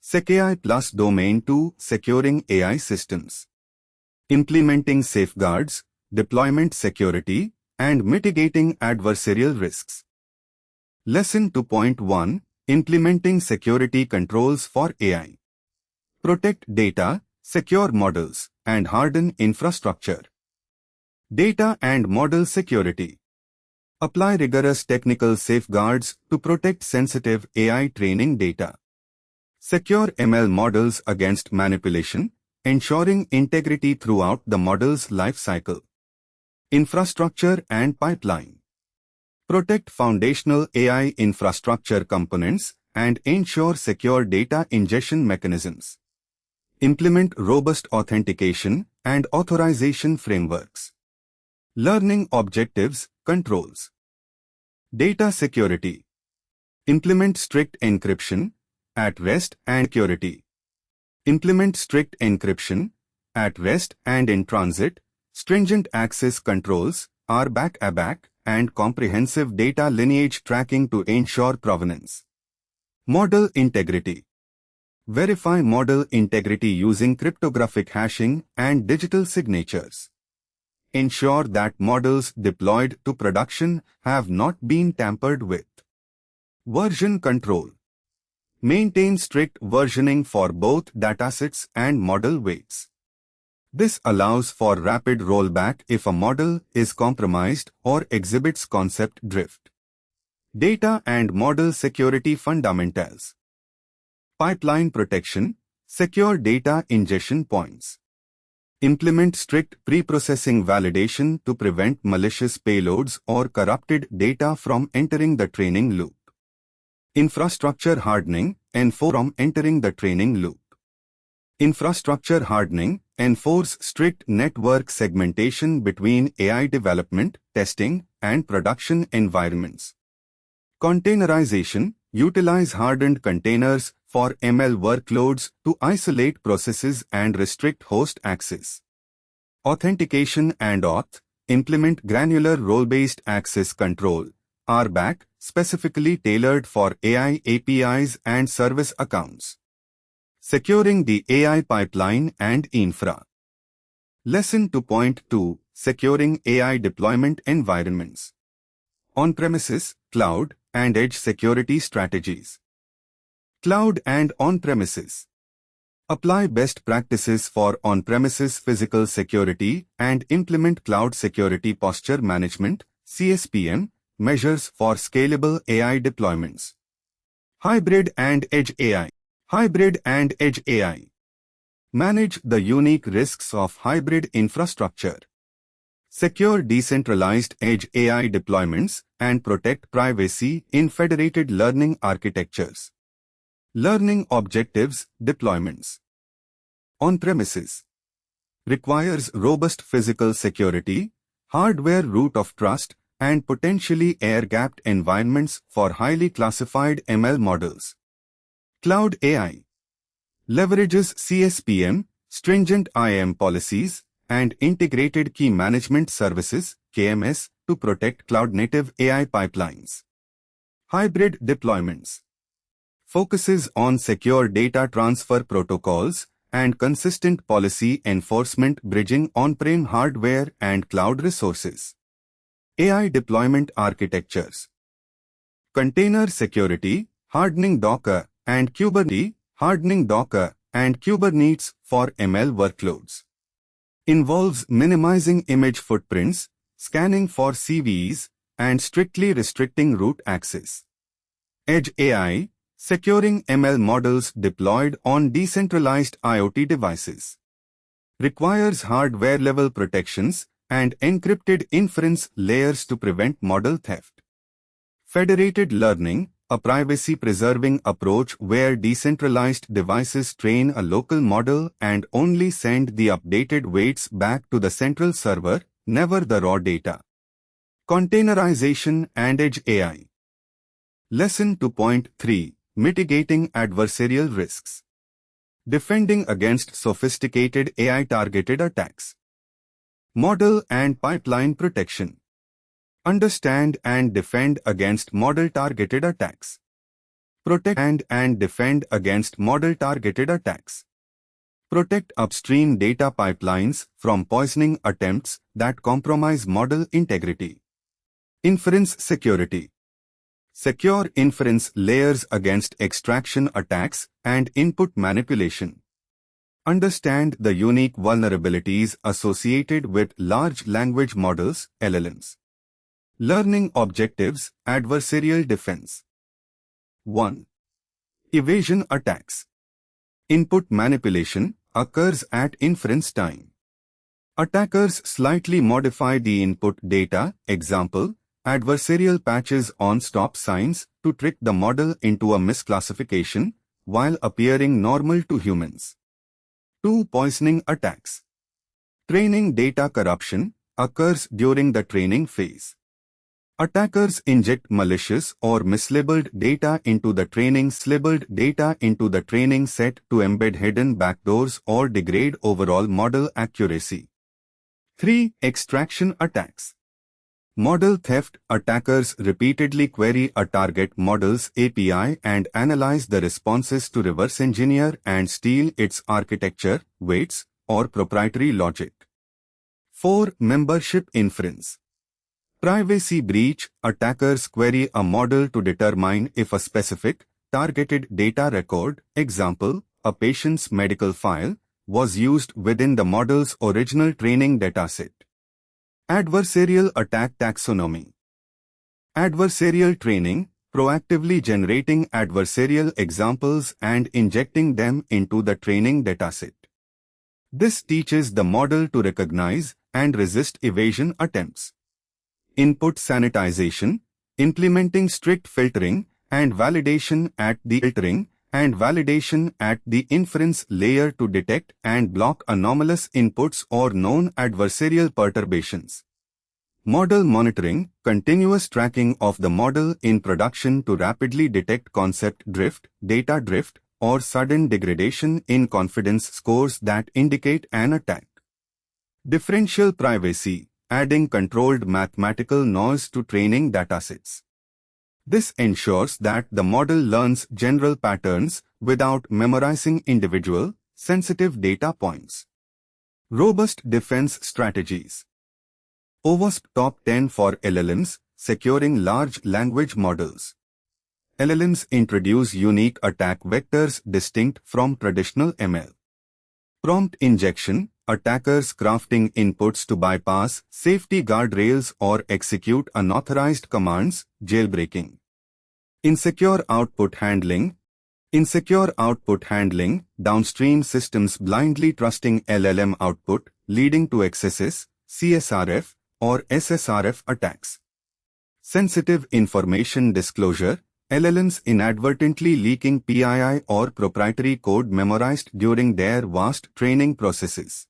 SecAI Plus Domain 2 Securing AI Systems. Implementing safeguards, deployment security, and mitigating adversarial risks. Lesson 2.1 Implementing security controls for AI. Protect data, secure models, and harden infrastructure. Data and model security. Apply rigorous technical safeguards to protect sensitive AI training data. Secure ML models against manipulation, ensuring integrity throughout the model's lifecycle. Infrastructure and pipeline. Protect foundational AI infrastructure components and ensure secure data ingestion mechanisms. Implement robust authentication and authorization frameworks. Learning objectives, controls. Data security. Implement strict encryption, at rest and security. Implement strict encryption, at rest and in transit, stringent access controls, RBAC ABAC, and comprehensive data lineage tracking to ensure provenance. Model integrity. Verify model integrity using cryptographic hashing and digital signatures. Ensure that models deployed to production have not been tampered with. Version control. Maintain strict versioning for both datasets and model weights. This allows for rapid rollback if a model is compromised or exhibits concept drift. Data and model security fundamentals. Pipeline protection, secure data ingestion points. Implement strict pre-processing validation to prevent malicious payloads or corrupted data from entering the training loop. Infrastructure hardening, enforce from entering the training loop. Infrastructure hardening, enforce strict network segmentation between AI development, testing, and production environments. Containerization, utilize hardened containers for ML workloads to isolate processes and restrict host access. Authentication and auth, implement granular role-based access control, RBAC, specifically tailored for AI APIs and service accounts. Securing the AI pipeline and infra. Lesson 2.2 Securing AI deployment environments. On-premises, cloud, and edge security strategies. Cloud and on-premises. Apply best practices for on-premises physical security and implement cloud security posture management, CSPM, measures for scalable AI deployments. Hybrid and edge AI. Hybrid and edge AI. Manage the unique risks of hybrid infrastructure. Secure decentralized edge AI deployments and protect privacy in federated learning architectures. Learning objectives, deployments. On-premises. Requires robust physical security, hardware root of trust, and potentially air-gapped environments for highly classified ML models. Cloud AI. Leverages CSPM, stringent IAM policies, and integrated key management services, KMS, to protect cloud-native AI pipelines. Hybrid deployments. Focuses on secure data transfer protocols and consistent policy enforcement bridging on-prem hardware and cloud resources. AI deployment architectures. Container security, hardening Docker and Kubernetes, hardening Docker and Kubernetes for ML workloads. Involves minimizing image footprints, scanning for CVEs, and strictly restricting root access. Edge AI, securing ML models deployed on decentralized IoT devices. Requires hardware-level protections and encrypted inference layers to prevent model theft. Federated learning, a privacy-preserving approach where decentralized devices train a local model and only send the updated weights back to the central server, never the raw data. Containerization and edge AI. Lesson 2.3 Mitigating adversarial risks. Defending against sophisticated AI-targeted attacks. Model and pipeline protection. Understand and defend against model-targeted attacks. Protect and defend against model-targeted attacks. Protect upstream data pipelines from poisoning attempts that compromise model integrity. Inference security. Secure inference layers against extraction attacks and input manipulation. Understand the unique vulnerabilities associated with large language models, LLMs. Learning objectives, adversarial defense. 1. Evasion attacks. Input manipulation occurs at inference time. Attackers slightly modify the input data, example, adversarial patches on stop signs to trick the model into a misclassification while appearing normal to humans. 2. Poisoning attacks. Training data corruption occurs during the training phase. Attackers inject malicious or mislabeled data into the training set to embed hidden backdoors or degrade overall model accuracy. 3. Extraction attacks. Model theft. Attackers repeatedly query a target model's API and analyze the responses to reverse engineer and steal its architecture, weights, or proprietary logic. 4. Membership inference. Privacy breach. Attackers query a model to determine if a specific, targeted data record, example, a patient's medical file, was used within the model's original training dataset. Adversarial attack taxonomy. Adversarial training, proactively generating adversarial examples and injecting them into the training dataset. This teaches the model to recognize and resist evasion attempts. Input sanitization, implementing strict filtering and validation at the inference layer to detect and block anomalous inputs or known adversarial perturbations. Model monitoring, continuous tracking of the model in production to rapidly detect concept drift, data drift, or sudden degradation in confidence scores that indicate an attack. Differential privacy, adding controlled mathematical noise to training datasets. This ensures that the model learns general patterns without memorizing individual, sensitive data points. Robust defense strategies. OWASP Top 10 for LLMs, securing large language models. LLMs introduce unique attack vectors distinct from traditional ML. Prompt injection, attackers crafting inputs to bypass safety guardrails or execute unauthorized commands, jailbreaking. Insecure output handling, downstream systems blindly trusting LLM output, leading to excesses, CSRF, or SSRF attacks. Sensitive information disclosure, LLMs inadvertently leaking PII or proprietary code memorized during their vast training processes.